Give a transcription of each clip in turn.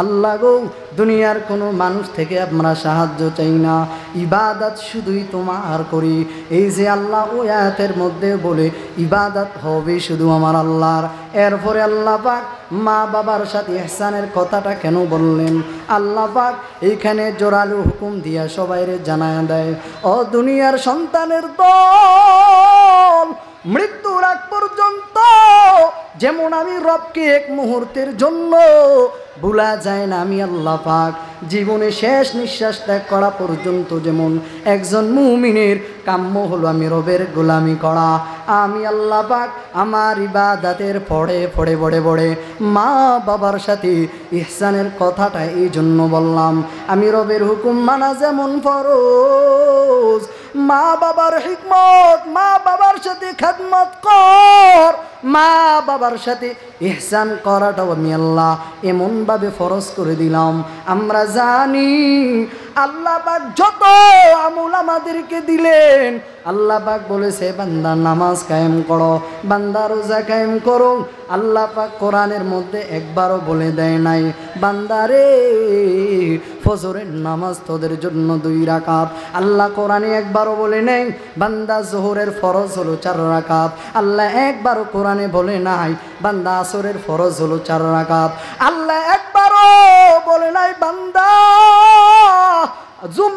আল্লাহ গো, দুনিয়ার কোনো মানুষ থেকে আমরা সাহায্য চাই না, ইবাদত শুধুই তোমার করি। এই যে আল্লাহ ওই আয়াতের মধ্যে বলে ইবাদত হবে শুধু আমার আল্লাহর। এরপরে আল্লাহ পাক মা বাবার সাথে ইহসানের কথাটা কেন বললেন? আল্লাহ পাক এইখানে জোরালো হুকুম দিয়া সবাইরে জানায় দেয়, ও দুনিয়ার সন্তানের দল, মৃত্যুর আগ পর্যন্ত যেমন আমি রবকে এক মুহূর্তের জন্য ভুলা যায় না, আমি আল্লাহ পাক জীবনে শেষ নিঃশ্বাস ত্যাগ করা পর্যন্ত যেমন একজন মুমিনের কাম্য হলো আমি রবের গোলামি করা। আমি আল্লাহ পাক আমার ইবাদতের পড়ে পড়ে বড়ে বড়ে মা বাবার সাথে ইহসানের কথাটা এই জন্য বললাম। আমি রবের হুকুম মানা যেমন ফরজ, মা বাবার হিকমত, মা বাবার সাথে খেদমত কর, মা বাবার সাথে ইহসান করাটাও আমি আল্লাহ এমনভাবে ফরজ করে দিলাম। আমরা জানি আল্লাহ পাক যত আমল আমাদেরকে দিলেন, আল্লাহ পাক বলেছে বান্দা নামাজ কায়েম করো, বান্দা রোজা কায়েম করো। আল্লাহ পাক কোরআনের মধ্যে একবারও বলে দেয় নাই বান্দারে ফজরের নামাজ তোদের জন্য 2 রাকাত। আল্লাহ কোরআনে একবারও বলে নেই বান্দা জোহরের ফরজ হলো 4 রাকাত। আল্লাহ একবারও কোরআনে বলে নাই বান্দা আসরের ফরজ হলো 4 রাকাত। আল্লাহ একবারও বলে নাই বান্দা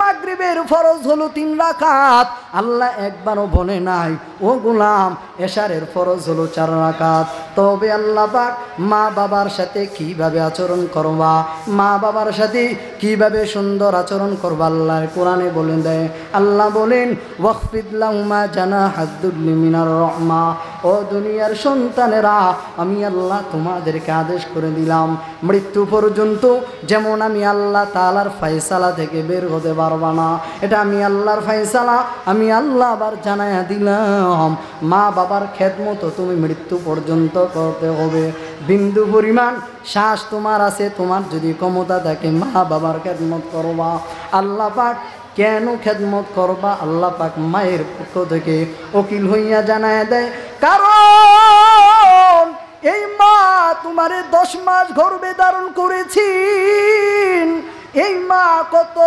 মাগরিবের ফরজ হলো 3 রাকাত। আল্লাহ একবারও বলে নাই ও গোলাম এশারের ফরজ হলো 4 রাকাত। তবে আল্লাহ পাক মা বাবার সাথে কিভাবে আচরণ করবা, মা বাবার সাথে কিভাবে সুন্দর আচরণ করবা আল্লাহর কোরআনে বলে দেয়। আল্লাহ বলেন ওয়াখফিদ লাহুমা জানাহাদ দুল্লি মিনার রাহমা, ও দুনিয়ার সন্তানেরা আমি আল্লাহ তোমাদেরকে আদেশ করে দিলাম মৃত্যু পর্যন্ত যেমন আমি আল্লাহ তাআলার ফয়সালা থেকে বের হতে পারবা না। এটা আমি আল্লাহর ফয়সালা, আমি আল্লাহ আবার জানায়া দিলাম মা বাবার খেদমত তুমি মৃত্যু পর্যন্ত করতে হবে। বিন্দু পরিমাণ শ্বাস তোমার আছে, তোমার যদি ক্ষমতা থাকে মা বাবার খেদমত করবা। আল্লাহ পাক কেন খেদমত করবা? আল্লাহ পাক মায়ের পক্ষ থেকে উকিল হইয়া জানায় দেয়, কারণ এই মা তোমারে 10 মাস গর্ভে ধারণ করেছেন। এই মা কত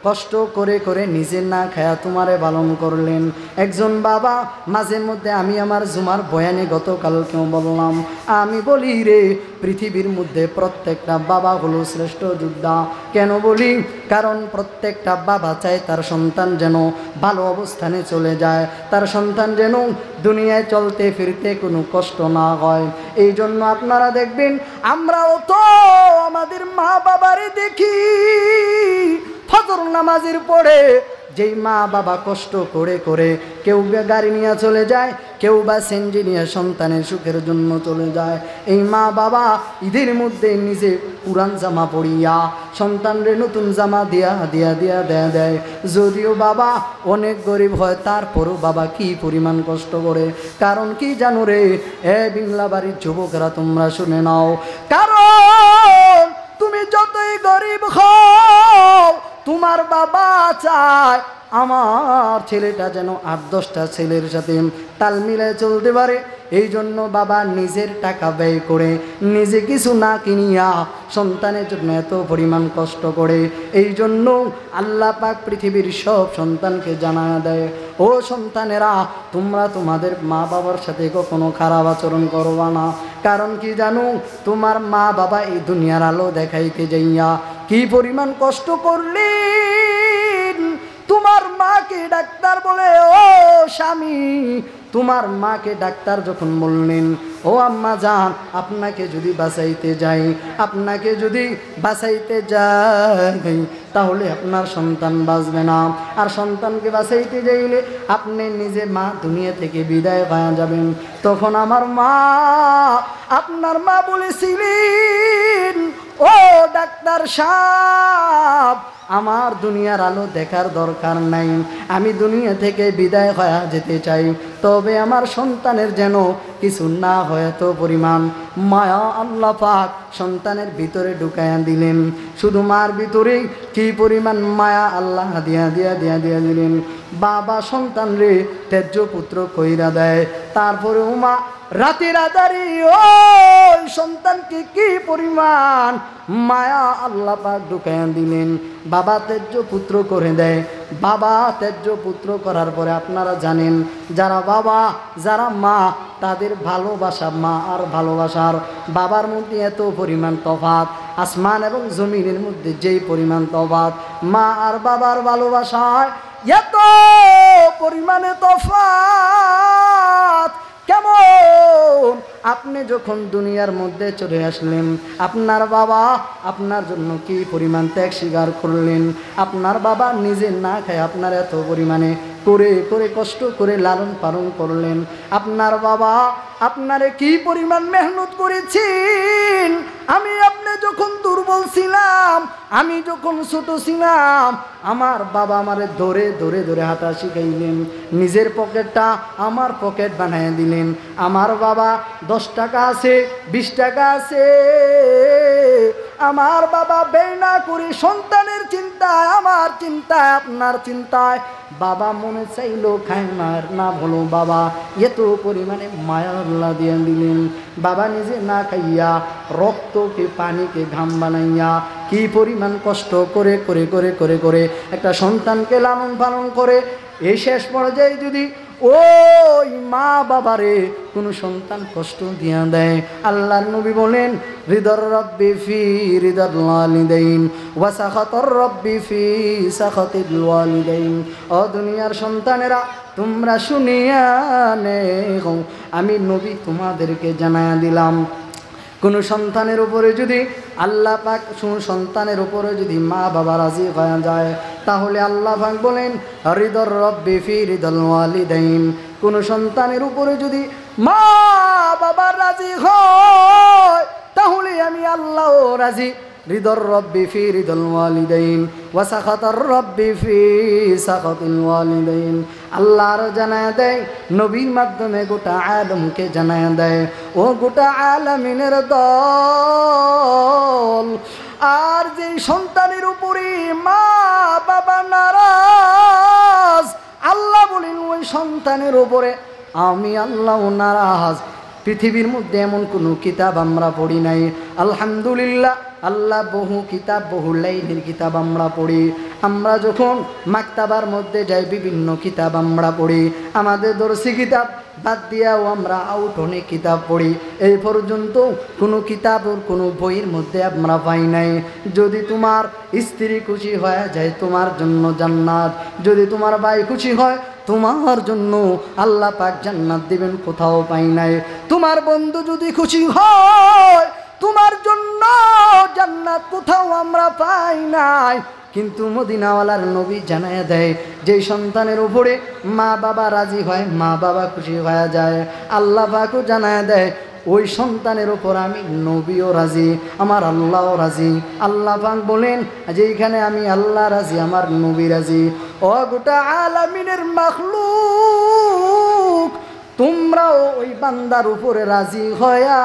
কষ্ট করে করে নিজে না খায়া তোমারে পালন করলেন। একজন বাবা মাঝে মধ্যে আমি আমার জুমার বয়ানে গতকালকেও বললাম, আমি বলি রে পৃথিবীর মধ্যে প্রত্যেকটা বাবা হলো শ্রেষ্ঠ যোদ্ধা। কেন বলি? কারণ প্রত্যেকটা বাবা চায় তার সন্তান যেন ভালো অবস্থানে চলে যায়, তার সন্তান যেন দুনিয়ায় চলতে ফিরতে কোনো কষ্ট না হয়। এই জন্য আপনারা দেখবেন আমরাও তো আমাদের মা বাবারে দেখি ফজর নামাজের পরে যেই মা বাবা কষ্ট করে করে কেউ গাড়ি নিয়ে চলে যায়, কেউ বা সেনজি নিয়ে সন্তানের সুখের জন্য চলে যায়। এই মা বাবা ঈদের মধ্যে নিজে পুরান জামা পরিয়া সন্তানরে নতুন জামা দিয়া দিয়া দিয়া দেয়া দেয়। যদিও বাবা অনেক গরিব হয় তারপরও বাবা কি পরিমাণ কষ্ট করে। কারণ কি জানো রে এ বিংলা বাড়ির যুবকরা তোমরা শুনে নাও, কারণ তুমি যতই গরিব হও তোমার বাবা চায় আমার ছেলেটা যেন 8-10টা ছেলের সাথে তাল মিলায় চলতে পারে। এই জন্য বাবা নিজের টাকা ব্যয় করে নিজে কিছু না কিনিয়া সন্তানের জন্য এত পরিমাণ কষ্ট করে। এই জন্য আল্লাহ পাক পৃথিবীর সব সন্তানকে জানায়া দেয়, ও সন্তানেরা তোমরা তোমাদের মা বাবার সাথে কখনো খারাপ আচরণ করবা না। কারণ কি জানো, তোমার মা বাবা এই দুনিয়ার আলো দেখাইতে যাইয়া কি পরিমাণ কষ্ট করলেন। তোমার মাকে ডাক্তার বলে, ও স্বামী তোমার মাকে ডাক্তার যখন বললেন ও আম্মা জান আপনাকে যদি বাঁচাইতে যাই, আপনাকে যদি বাঁচাইতে যাই তাহলে আপনার সন্তান বাঁচবে না, আর সন্তানকে বাঁচাইতে যাইলে আপনি নিজে মা দুনিয়া থেকে বিদায় পাওয়া যাবেন। তখন আমার মা আপনার মা বলেছিলেন, ও ডাক্তার সাহেব আমার দুনিয়ার আলো দেখার দরকার নাই, আমি দুনিয়া থেকে বিদায় হয়ে যেতে চাই, তবে আমার সন্তানের যেন কিছু না হয় এত পরিমাণ মায়া আল্লাহ পাক সন্তানের ভিতরে ঢুকাইয়া দিলেন। শুধু মার ভিতরে কি পরিমাণ মায়া আল্লাহ দিয়া দিয়া দিয়া দিয়া দিলেন। বাবা সন্তান রে তেজ্য পুত্র কইরা দেয়, তারপরে মা রাতের আধারে ওই সন্তানকে কি পরিমাণ মায়া আল্লাহ পাক ঢুকাইয়া দিলেন। বাবা তেজ্য পুত্র করে দেয়। বাবা তেজ্য পুত্র করার পরে আপনারা জানেন, যারা বাবা যারা মা তাদের ভালোবাসা, মা আর ভালোবাসার বাবার মধ্যে এত পরিমাণ তফাৎ, আসমান এবং জমিনের মধ্যে যেই পরিমাণ তফাৎ, মা আর বাবার ভালোবাসায় এত পরিমাণে তফাৎ। কেমন আপনি যখন দুনিয়ার মধ্যে চলে আসলেন, আপনার বাবা আপনার জন্য কি পরিমাণ ত্যাগ স্বীকার করলেন। আপনার বাবা নিজে না খায় আপনার এত পরিমাণে করে করে কষ্ট করে লালন পালন করলেন। আপনার বাবা আপনারে কি পরিমাণ মেহনত করেছেন। আমি আপনি যখন দুর্বল ছিলাম, আমি যখন ছোট ছিলাম, আমার বাবা আমারে ধরে ধরে ধরে হাঁটা শিখাইলেন। নিজের পকেটটা আমার পকেট বানিয়ে দিলেন। আমার বাবা 10 টাকা আছে, 20 টাকা আছে, আমার বাবা ব্যয় না করে সন্তানের চিন্তায়, আমার চিন্তায়, আপনার চিন্তায়, বাবা মনে চাইলো খায় না বলো বাবা এত পরিমাণে মায়া আল্লাহ দিয়ে দিলেন। বাবা নিজে না খাইয়া রক্তকে পানিকে ঘাম বানাইয়া কি পরিমাণ কষ্ট করে করে করে করে করে একটা সন্তানকে লালন পালন করে। এই শেষ পর্যায়ে যদি ওই মা বাবারে কোনো সন্তান কষ্ট দিয়া দেয়, আল্লাহর নবী বলেন রিদর রব্বি ফি রিদল ওয়ালিদাইন ওয়া সাখাতর রব্বি ফি সাখাতিল ওয়ালিদাইন। ও দুনিয়ার সন্তানেরা তোমরা শুনিয়া নেও, আমি নবী তোমাদেরকে জানায়া দিলাম, কোনো সন্তানের উপরে যদি আল্লাহ পাক সন্তানের উপরে যদি মা বাবা রাজি হয়ে যায়, তাহলে আল্লাহ পাক বলেন রিদর রব্বি ফি রিদল ওয়ালিদাইন। কোনো সন্তানের উপরে যদি মা বাবা রাজি হয়, তাহলে আমি আল্লাহ রাজি। রিদর রব্বি ফি রিদল ওয়ালিদাইন ওয়া সাখাতার রব্বি ফি সাখাতিল ওয়ালিদাইন। আল্লাহর জানায় দেয়, নবীর মাধ্যমে গোটা আলমকে জানায় দেয়, ও গোটা আলামিনের দল, আর যে সন্তানের উপরে মা বাবা নারাজ, আল্লাহ বলেন ওই সন্তানের উপরে আমি আল্লাহ নারাজ। পৃথিবীর মধ্যে এমন কোনো কিতাব আমরা পড়ি নাই, আলহামদুলিল্লাহ। আল্লাহ বহু কিতাব, বহু লাইনের কিতাব আমরা পড়ি। আমরা যখন মাকতাবার মধ্যে যাই বিভিন্ন কিতাব আমরা পড়ি। আমাদের দর্শী কিতাব বাদ দিয়াও আমরা আউট অনেক কিতাব পড়ি। এই পর্যন্ত কোনো কিতাব কোনো বইয়ের মধ্যে আমরা পাই নাই, যদি তোমার স্ত্রী খুশি হয়ে যায় তোমার জন্য জান্নাত, যদি তোমার ভাই খুশি হয় তোমার জন্য আল্লাহ পাক জান্নাত দিবেন, কোথাও পাই নাই। তোমার বন্ধু যদি খুশি হয় তোমার জন্য জান্নাত, কোথাও আমরা পাই নাই। কিন্তু মদিনাওয়ালার নবী জানায় দেয়, যেই সন্তানের উপরে মা বাবা রাজি হয়, মা বাবা খুশি হয়ে যায়, আল্লাহ পাকও জানায় দেয় ওই সন্তানের উপর আমি নবীও রাজি, আমার আল্লাহও রাজি। আল্লাহ পাক বলেন যেইখানে আমি আল্লাহ রাজি, আমার নবী রাজি। ও গোটা আলামিনের মাখলুক, তোমরাও ওই বান্দার উপরে রাজি হয়া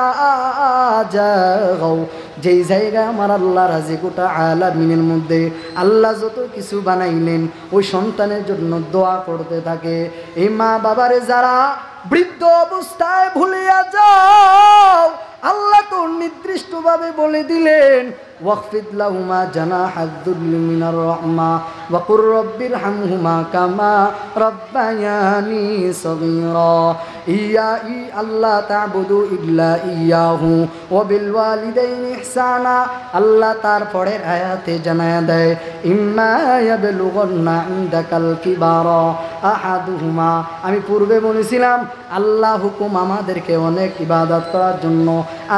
যাও। যেই জায়গায় আমার আল্লাহ রাজি, গোটা আলামিনের মধ্যে আল্লাহ যত কিছু বানাইলেন ওই সন্তানের জন্য দোয়া করতে থাকে। এই মা বাবারে যারা বৃদ্ধ অবস্থায় ভুলিয়া যাও, আল্লাহ তো নির্দিষ্টভাবে বলে দিলেন ওয়াকফিদ লাহুমা জানাহাদ যুল্লি মিনার রাহমা ওয়া কুর রব্বিরহামহুমা কামা রাব্বায়ানি সগীরা। আল্লাহ তা'বুদু ইল্লা ইয়াহু ওয়া বিল ওয়ালিদাইনি ইহসানা। আল্লাহ তারপরে আয়াতে জানায়া দেয় ইম্মা ইয়াবলুগান্না ইনদাকাল কিবারা আহাদুহুমা। আমি পূর্বে বলেছিলাম আল্লাহ হুকুম আমাদেরকে অনেক ইবাদত করার জন্য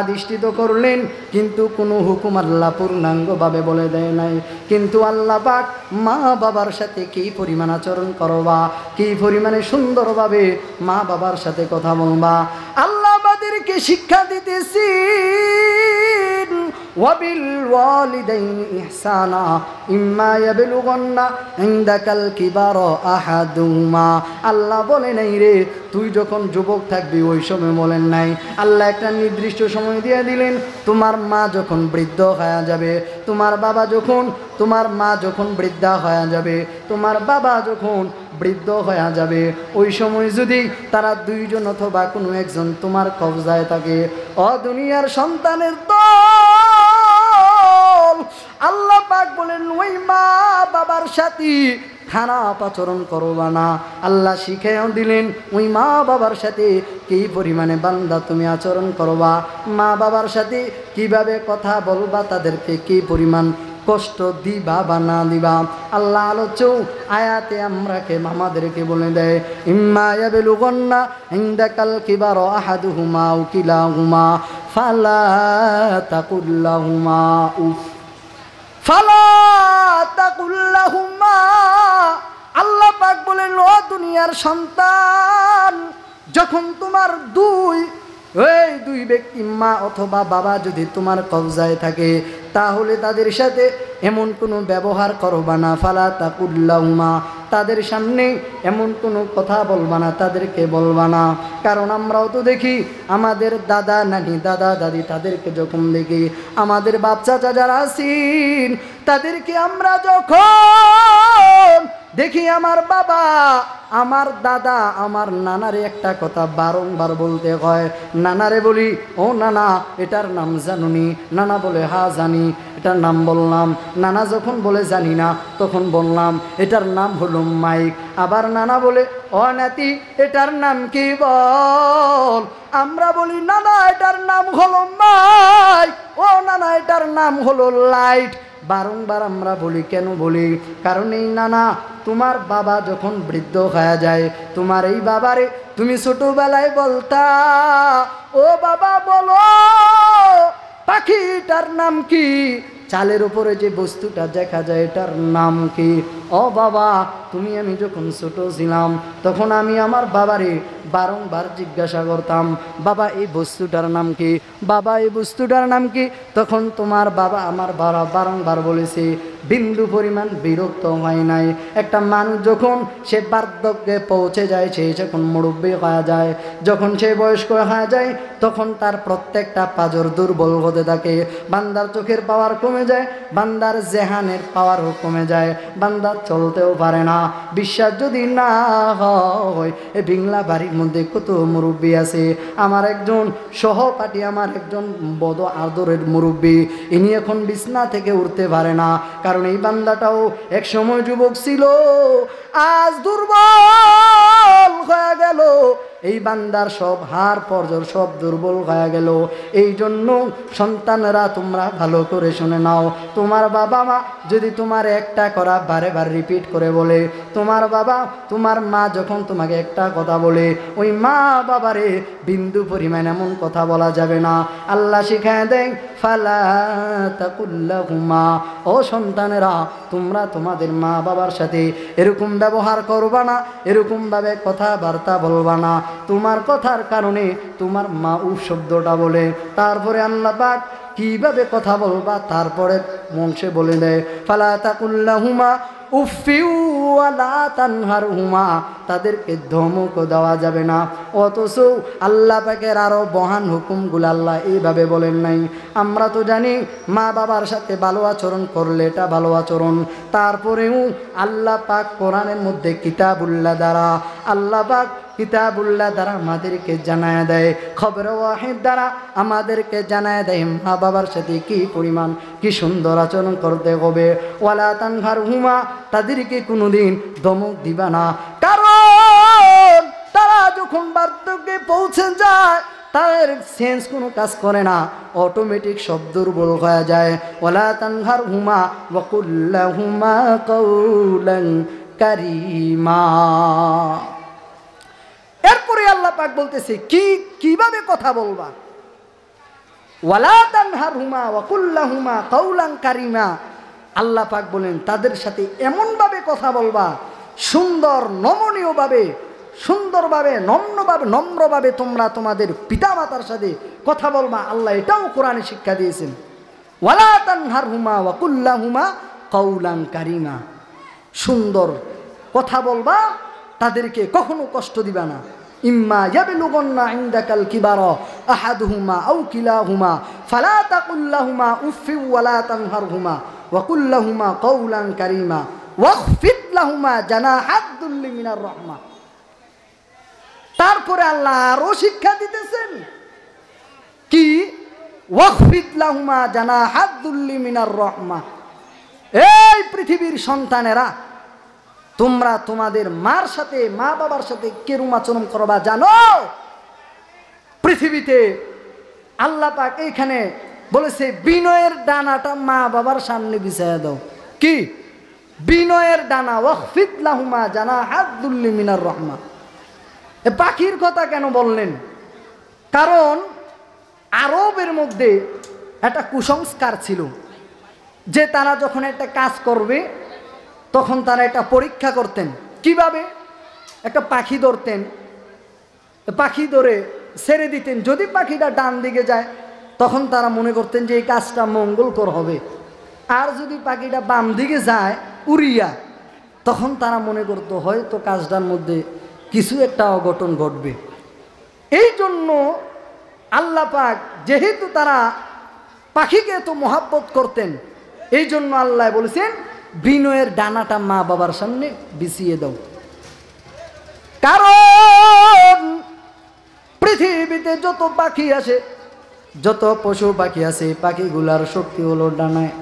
আদিষ্টিত করলেন, কিন্তু কোনো হুকুম আল্লাহ পূর্ণাঙ্গভাবে বলে দেয় নাই। কিন্তু আল্লাহ পাক মা বাবার সাথে কি পরিমাণ আচরণ করবা, কি পরিমাণে সুন্দরভাবে মা বাবার সাথে কথা বলবা, আল্লাহ আমাদেরকে শিক্ষা দিতেছি। وبالوالدين إحسانا إما يبلغن عندك الكبر أحدهما আল্লাহ বলে নাই রে তুই যখন যুবক থাকবি ওই সময় বলেন নাই আল্লাহ একটা নির্দিষ্ট সময় দিয়ে দিলেন তোমার মা যখন বৃদ্ধ হয়ে যাবে তোমার মা যখন বৃদ্ধা হয়ে যাবে তোমার বাবা যখন বৃদ্ধ হয়ে যাবে ওই সময় যদি তারা দুইজন অথবা কোনো একজন তোমার কবজায় থাকে দুনিয়ার সন্তানের দল আল্লাহ পাক বলেন ওই মা বাবার সাথে খারাপ আচরণ করবা না আল্লাহ শিখাইও দিলেন ওই মা বাবার সাথে কি পরিমাণে বান্দা তুমি আচরণ করবা মা বাবার সাথে কিভাবে কথা বলবা তাদেরকে কি পরিমাণ কষ্ট দিবা বা না দিবা আল্লাহ আলোচক আয়াতে আমাদেরকে বলে দেয় ইম্মা ইয়াবলুগান্না ইনদাকাল কিবারা আহাদুহুমা আও কিলাহুমা ফালা তাকুল্লাহুমা উফ আল্লাহ পাক বলেন ও দুনিয়ার সন্তান যখন তোমার দুই ব্যক্তি মা অথবা বাবা যদি তোমার কবজায় থাকে তাহলে তাদের সাথে এমন কোনো ব্যবহার করবা না ফালা তাকুল্লাহুমা তাদের সামনে এমন কোনো কথা বলবা না তাদেরকে বলবা না কারণ আমরাও তো দেখি আমাদের দাদা নানি দাদা দাদি তাদেরকে যখন দেখি আমাদের বাপ চাচা যারা আছেন তাদেরকে আমরা যখন দেখি আমার বাবা আমার দাদা আমার নানারে একটা কথা বারংবার বলতে হয় নানারে বলি ও নানা এটার নাম জানুনি নানা বলে হ্যাঁ জানি এটার নাম বললাম নানা যখন বলে জানি না তখন বললাম এটার নাম হলো মাইক আবার নানা বলে ও নাতি এটার নাম কি বল আমরা বলি নানা এটার নাম হলো মাইক ও নানা এটার নাম হলো লাইট বারংবার আমরা বলি কেন বলি কারণ এই নানা তোমার বাবা যখন বৃদ্ধ হয়ে যায় তোমার এই বাবারে তুমি ছোটবেলায় বলতা ও বাবা বলো পাখিটার নাম কি চালের উপরে যে বস্তুটা দেখা যায় এটার নাম কি ও বাবা তুমি আমি যখন ছোট ছিলাম তখন আমি আমার বাবারে বারংবার জিজ্ঞাসা করতাম বাবা এই বস্তুটার নাম কি বাবা এই বস্তুটার নাম কি তখন তোমার বাবা আমার বাবা বারংবার বলেছে বিন্দু পরিমাণ বিরক্ত হয় নাই একটা মানুষ যখন সে বার্ধক্যে পৌঁছে যায় সে যখন মুরব্বী হয়ে যায় যখন সে বয়স্ক হয়ে যায় তখন তার প্রত্যেকটা পাজর দুর্বল হতে থাকে বান্দার চোখের পাওয়ার কমে যায় বান্দার জেহানের পাওয়ারও কমে যায় বান্দা চলতেও পারে না বিশ্বাস যদি না হয় এই বিংলা বাড়ির মধ্যে কত মুরব্বী আছে আমার একজন সহপাঠী আমার একজন বড় আদরের মুরব্বী ইনি এখন বিছনা থেকে উঠতে পারে না কারণ এই বান্দাটাও এক সময় যুবক ছিল আজ দুর্বল হয়ে গেল এই বান্দার সব হাড় পর্জর সব দুর্বল হয়ে গেল এই জন্য সন্তানরা তোমরা ভালো করে শুনে নাও তোমার বাবা মা যদি তোমার একটা করা বারে বার রিপিট করে বলে তোমার বাবা তোমার মা যখন তোমাকে একটা কথা বলে ওই মা বাবারে বিন্দু পরিমাণ এমন কথা বলা যাবে না আল্লাহ শিখায় দেন ফালা তাকুল্লাহুমা ও সন্তানেরা তোমরা তোমাদের মা বাবার সাথে এরকম ব্যবহার করবা না এরকমভাবে কথাবার্তা বলবা না তোমার কথার কারণে তোমার মা উফ শব্দটা বলে তারপরে আল্লাহ পাক কিভাবে কথা বলবা তারপরে বংশে বলে দেয় ফালা তাকুল্লাহুমা উফিউ ওয়ালা তানহারহুমা তাদেরকে ধমক দেওয়া যাবে না অথচ আল্লাহ পাকের আরও মহান হুকুমগুলো আল্লাহ এইভাবে বলেন নাই আমরা তো জানি মা বাবার সাথে ভালো আচরণ করলে এটা ভালো আচরণ তারপরেও আল্লাহ পাক কোরআনের মধ্যে কিতাবুল্লাহ দ্বারা আল্লাহ পাক কিতাবুল্লাহ দ্বারা আমাদেরকে জানায় দেয় খবর ওয়াহিদ দ্বারা আমাদেরকে জানায় দেয় মা বাবার সাথে কি পরিমাণ কি সুন্দর আচরণ করতে হবে ওয়ালা তানহারহুমা তাদেরকে কোনোদিন ধমক দিবা না কারণ তারা যখন বার্ধক্যে পৌঁছে যায় তাদের সেন্স কোনো কাজ করে না অটোমেটিক সব দুর্বল হয়ে যায় ওয়ালা তানহারহুমা ওয়া কুল লাহুমা কাওলান কারীমা এরপরে আল্লাহ পাক বলতেছে কিভাবে কথা বলবা ওয়ালা তানহারহুমা ওয়া কুল লাহুমা কাওলান কারীমা আল্লাহ পাক বলেন তাদের সাথে এমনভাবে কথা বলবা সুন্দর নমনীয়ভাবে সুন্দরভাবে নম্রভাবে তোমরা তোমাদের পিতামাতার সাথে কথা বলবা আল্লাহ এটাও কোরআনে শিক্ষা দিয়েছেন ওয়ালা তানহারহুমা ওয়া কুল লাহুমা কাওলান কারীমা। সুন্দর কথা বলবা, তাদেরকে কখনো কষ্ট দিবা না। ইম্মা ইয়াবলুগান্না ইনদাকাল কিবারা আহাদুহুমা আও কিলাহুমা ফালা তাকুল লাহুমা উফফি ওয়ালা তানহারহুমা ওয়া কুল লাহুমা কাওলান কারীমা ওয়াখফিদ লাহুমা জানাহাদ দুল্লি মিনার রাহমা। তারপরে আল্লাহ আরো শিক্ষা দিতেছেন কি? ওয়াখফিদ লাহুমা জানাহাদ দুল্লি মিনার রাহমা। এই পৃথিবীর সন্তানেরা, তোমরা তোমাদের মার সাথে, মা বাবার সাথে কেরম আচরণ করবা জানো? পৃথিবীতে আল্লাহ পাক এইখানে বলেছে বিনয়ের ডানাটা মা বাবার সামনে বিছায়া দাও। কি বিনয়ের ডানা? ওয়াখফিদ লাহুমা জানাহাদ দুল্লি মিনার রাহমা। এ পাখির কথা কেন বললেন? কারণ আরবের মধ্যে একটা কুসংস্কার ছিল যে তারা যখন একটা কাজ করবে তখন তারা একটা পরীক্ষা করতেন। কিভাবে? একটা পাখি ধরতেন, পাখি ধরে ছেড়ে দিতেন। যদি পাখিটা ডান দিকে যায় তখন তারা মনে করতেন যে এই কাজটা মঙ্গলকর হবে, আর যদি পাখিটা বাম দিকে যায় উড়িয়া, তখন তারা মনে করতো হয়তো কাজটার মধ্যে কিছু একটা অঘটন ঘটবে। এই জন্য আল্লাহ পাক যেহেতু তারা পাখিকে এত মহাব্বত করতেন, এই জন্য আল্লাহ বলেছেন বিনয়ের ডানাটা মা বাবার সামনে বিছিয়ে দাও। কারণ পৃথিবীতে যত পাখি আছে, যত পশু পাখি আছে, পাখিগুলার শক্তি হলো ডানায়।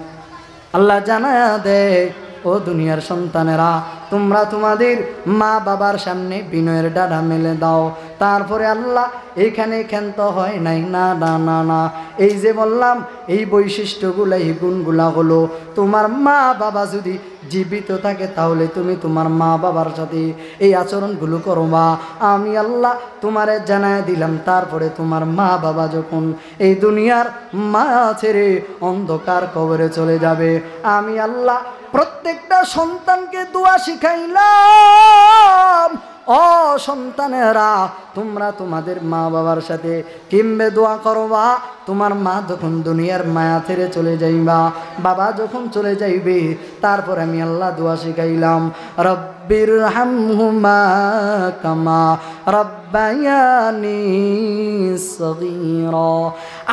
আল্লাহ জানায় দেয়, ও দুনিয়ার সন্তানেরা, তোমরা তোমাদের মা বাবার সামনে বিনয়ের ডানা মেলে দাও। তারপরে আল্লাহ এইখানে ক্ষান্ত হয় নাই, না না না না, এই যে বললাম এই বৈশিষ্ট্যগুলা, এই গুণগুলা হলো তোমার মা বাবা যদি জীবিত থাকে তাহলে তুমি তোমার মা বাবার সাথে এই আচরণগুলো করবা। আমি আল্লাহ তোমারে জানায় দিলাম। তারপরে তোমার মা বাবা যখন এই দুনিয়ার মা ছেড়ে অন্ধকার কবরে চলে যাবে, আমি আল্লাহ প্রত্যেকটা সন্তানকে দোয়া শিখাইলাম। ও সন্তানেরা, তোমরা তোমাদের মা বাবার সাথে কিভাবে দোয়া করবা? তোমার মা যখন দুনিয়ার মায়া ছেড়ে চলে যাইবা, বাবা যখন চলে যাইবে, তারপর আমি আল্লাহ দোয়া শিখাইলাম, রব্বির হামহুমা কামা রব্বায়ানি সগীরা।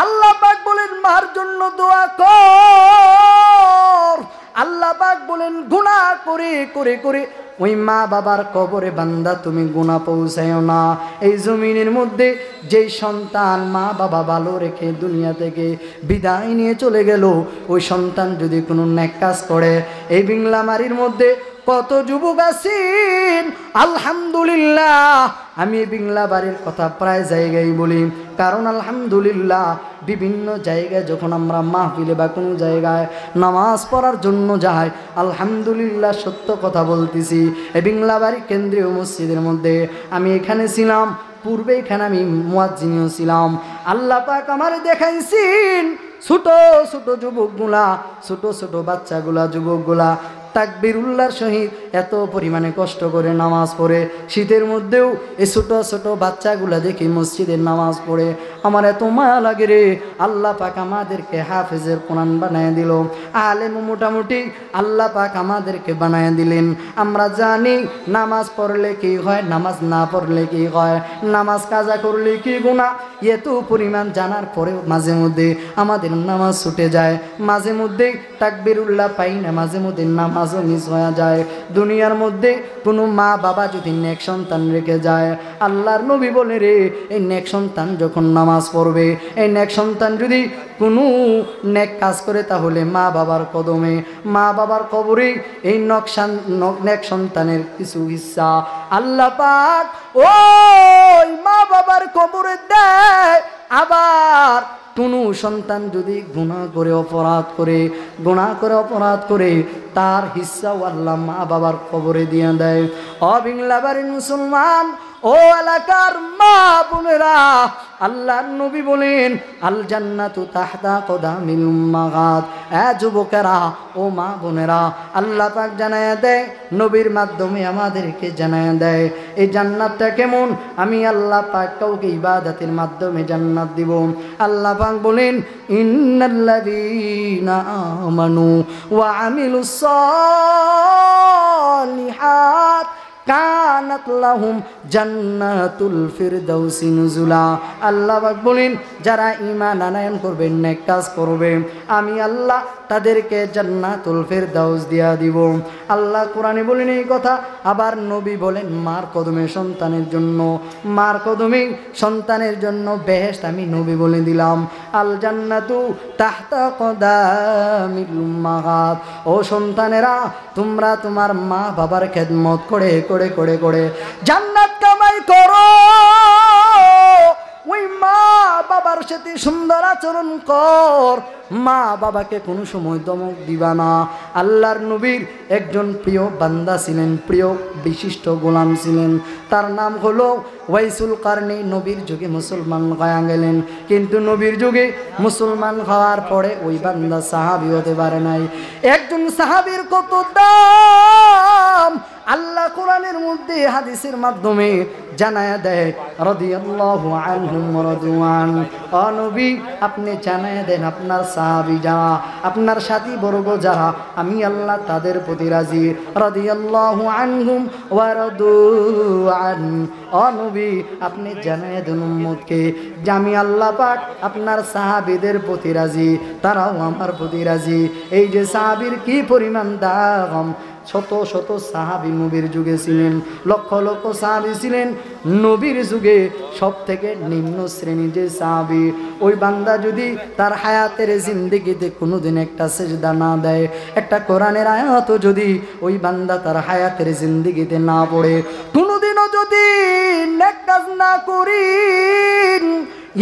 আল্লাহ পাক বলেন মার জন্য দোয়া কর। আল্লাহ পাক বলেন গুনাহ করে করে করে ওই মা বাবার কবরে বান্দা তুমি গুনাহ পৌঁছায়ও না। এই জমিনের মধ্যে যেই সন্তান মা বাবা ভালো রেখে দুনিয়া থেকে বিদায় নিয়ে চলে গেল, ওই সন্তান যদি কোনো নেক কাজ করে, এই বিংলামারির মধ্যে কত যুবক আছেন আলহামদুলিল্লাহ। আমি বিংলা বাড়ির কথা প্রায় জায়গায় বলি, কারণ আলহামদুলিল্লাহ বিভিন্ন জায়গায় যখন আমরা মাহফিলে বা কোনো জায়গায় নামাজ পড়ার জন্য যাই, আলহামদুলিল্লাহ সত্য কথা বলতেছি, এই বিংলা বাড়ি কেন্দ্রীয় মসজিদের মধ্যে আমি এখানে ছিলাম, পূর্বে এখানে আমি মুয়াজ্জিনও ছিলাম। আল্লাহ পাক আমার দেখাইছেন ছোট ছোট যুবকগুলা, ছোট ছোট বাচ্চাগুলা, যুবকগুলা তাকবীরুল্লাহর সহিত এত পরিমাণে কষ্ট করে নামাজ পড়ে। শীতের মধ্যেও এই ছোট ছোট বাচ্চাগুলা দেখি মসজিদের নামাজ পড়ে, আমার এত মায়া লাগে রে। আল্লাহ পাক আমাদেরকে হাফেজের কোরআন বানায় দিল, আলেম মোটামুটি আল্লাহ পাক আমাদেরকে বানায় দিলেন। আমরা জানি নামাজ পড়লে কি হয়, নামাজ না পড়লে কি হয়, নামাজ কাজা করলে কি গুনাহ, এত পরিমাণ জানার পরেও মাঝে মধ্যে আমাদের নামাজ ছুটে যায়, মাঝে মধ্যে তাকবীরুল্লাহ পাই না, মাঝে মধ্যে নামাজও মিস হয়ে যায়। দুনিয়ার মধ্যে কোনো মা বাবা যদি নেক সন্তান রেখে যায়, আল্লাহর নবী বলে রে, এই নেক সন্তান যখন নামাজ পড়বে, এই নেক সন্তান যদি কোনো নেক কাজ করে, তাহলে মা বাবার কদমে, মা বাবার কবরে এই নেক সন্তানের কিছু হিস্সা আল্লাহ পাক ওই মা বাবার কবরে দেয়। আবার কোনো সন্তান যদি গুনাহ করে অপরাধ করে তার হিস্সাও আল্লাহ মা বাবার কবরে দিয়ে দেয়। অবিংলাবাড়ির মুসলমান, ও ও এলাকার মা বোনেরা, আল্লাহর নবী বলেন আল জান্নাতু তাহতা কদামিল উম্মাহাত। যুবকেরা, ও মা বোনেরা, আল্লাহ পাক জানায়া দেয়, নবীর মাধ্যমে আমাদেরকে জানায়া দেয় এই জান্নাতটা কেমন। আমি আল্লাহ পাক কাউকে ইবাদতের মাধ্যমে জান্নাত দিব। আল্লাহ পাক বলেন ইন্নাল্লাযীনা আমানু ওয়া আমিলুস সালিহাত কানাত লাহুম জান্নাতুল ফিরদাউসি নুজুলা। আল্লাহ পাক বলেন যারা ঈমান আনয়ন করবে, নেক কাজ করবে, আমি আল্লাহ তাদেরকে জান্নাতুল ফিরদাউস দিয়া দিব। আল্লাহ কোরআনে বলেন এই কথা। আবার নবী বলেন মার কদমে সন্তানের জন্য, মার কদমে সন্তানের জন্য বেহেশত আমি নবী বলে দিলাম। আল জান্নাতু তাহতা কদামিল উম্মাহাত। ও সন্তানেরা, তোমরা তোমার মা বাবার খেদমত করে করে করে করে জান্নাত কামাই করো। ওই মা বাবার সাথে সুন্দর আচরণ কর, মা বাবাকে কোনো সময় দমক দিবা না। আল্লাহর নবীর একজন প্রিয় বান্দা ছিলেন, প্রিয় বিশিষ্ট গোলাম ছিলেন, তার নাম হলো ওয়াইসুল কারনী। নবীর যুগে মুসলমান হয়ে গেলেন, কিন্তু নবীর যুগে মুসলমান হওয়ার পরে ওই বান্দা সাহাবী হতে পারে নাই। একজন সাহাবীর কত দাম আল্লাহ কোরআনের মধ্যে হাদিসের মাধ্যমে জানায়া দেয়। রাদিয়াল্লাহু আনহুম ওয়া রাদওয়ান। ও নবী, আপনি জানায়া দেন আপনার সাহাবী যারা, আপনার সাথী বর্গ যারা, আমি আল্লাহ তাদের প্রতি রাজি। রাদিয়াল্লাহু আনহুম ওয়া রাদওয়ান। ও নবী, আপনি জানায়া দেন উম্মতকে যে আমি আল্লাহ পাক আপনার সাহাবীদের প্রতি রাজি, তারাও আমার প্রতি রাজি। এই যে সাহাবীর কি পরিমাণ দাম! শত শত সাহাবী নবীর যুগে ছিলেন, লক্ষ লক্ষ সাহাবী ছিলেন। নবীর যুগে সব থেকে নিম্ন শ্রেণী যে সাহাবী, ওই বান্দা যদি তার হায়াতের জিন্দেগিতে কোনোদিন একটা সেজদা না দেয়, একটা কোরআনের আয়াত যদি ওই বান্দা তার হায়াতের জিন্দেগিতে না পড়ে, কোনোদিনও যদি নেক কাজ না করি,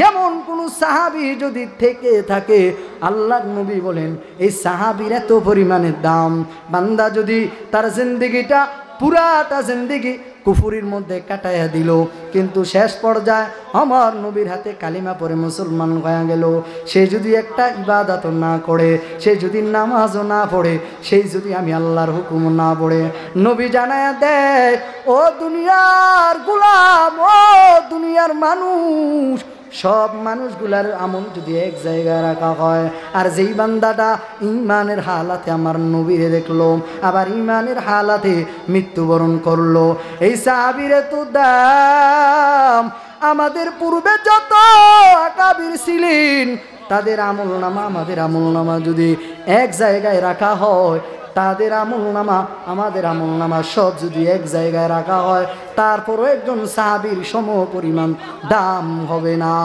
এমন কোন সাহাবী যদি থেকে থাকে, আল্লাহর নবী বলেন এই সাহাবীর এত পরিমাণের দাম। বান্দা যদি তার জিন্দেগিটা, পুরাটা জিন্দেগি কুফুরির মধ্যে কাটাইয়া দিল, কিন্তু শেষ পর্যায়ে আমার নবীর হাতে কালিমা পড়ে মুসলমান হয়ে গেল, সে যদি একটা ইবাদত না করে, সে যদি নামাজও না পড়ে, সেই যদি আমি আল্লাহর হুকুম না পড়ে, নবী জানায়া দেয় ও দুনিয়ার গোলাম, ও দুনিয়ার মানুষ, সব মানুষগুলার আমল যদি এক জায়গায় রাখা হয়, আর যেই বান্দাটা ঈমানের হালাতে আমার নবীরে দেখলো, আবার ঈমানের হালাতে মৃত্যুবরণ করলো, এই সাহাবীর তো দাম। আমাদের পূর্বে যত আকাবির ছিলেন, তাদের আমলনামা আমাদের আমলনামা যদি এক জায়গায় রাখা হয়, তাদের আমলনামা আমাদের আমলনামা সব যদি এক জায়গায় রাখা হয়, তারপরও একজন সাহাবীর সম পরিমাণ দাম হবে না।